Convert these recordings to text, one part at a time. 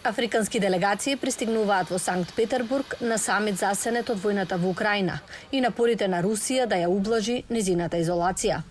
Африкански делегации пристигнуваат во Санкт Петербург на самит засенет од војната во Украина и напорите на Русија да ја ублажи незината изолација.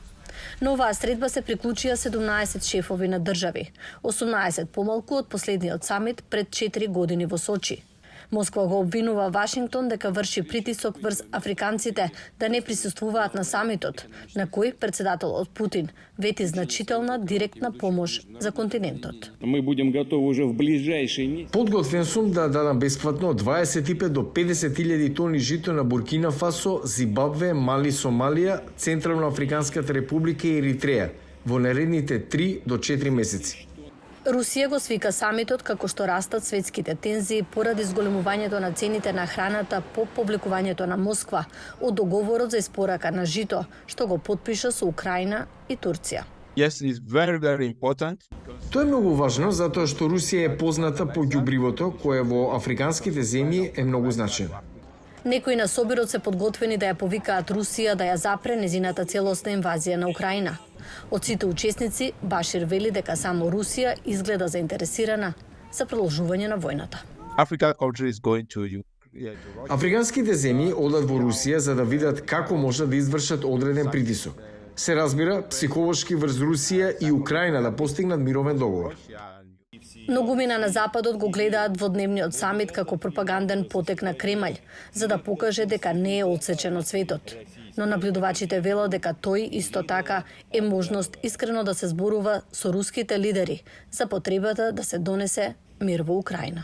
На оваа средба се приклучија 17 шефови на држави, 18 помалку од последниот самит пред 4 години во Сочи. Москва го обвинува Вашингтон дека врши притисок врз африканците да не присуствуваат на самитот, на кој председателот Путин вети значителна директна помош за континентот. Мы будем готови уже в ближайшие. Подготвен сум да дадам бесплатно 25 до 50.000 тони жито на Буркина Фасо, Зимбабве, Мали, Сомалија, Централно Африканската република и Еритреја во наредните 3 до 4 месеци. Русија го свика самитот како што растат светските тензии поради зголемувањето на цените на храната по повлекувањето на Москва од договорот за испорака на жито, што го потпиша со Украина и Турција. Yes, it's very, very important. Тоа е многу важно затоа што Русија е позната по ѓубривото кое во африканските земји е многу значено. Некои на собирот се подготвени да ја повикаат Русија да ја запре незината целосна инвазија на Украина. Од сите учесници, Башир вели дека само Русија изгледа заинтересирана за продолжување на војната. African country is going to Африканските земји одат во Русија за да видат како можат да извршат одреден притисок. Се разбира, психолошки врз Русија и Украина да постигнат мировен договор. Многумина на Западот го гледаат во дневниот самит како пропаганден потек на Кремљ, за да покаже дека не е одсечен од светот. Но наблюдувачите велат дека тој исто така е можност искрено да се зборува со руските лидери за потребата да се донесе мир во Украина.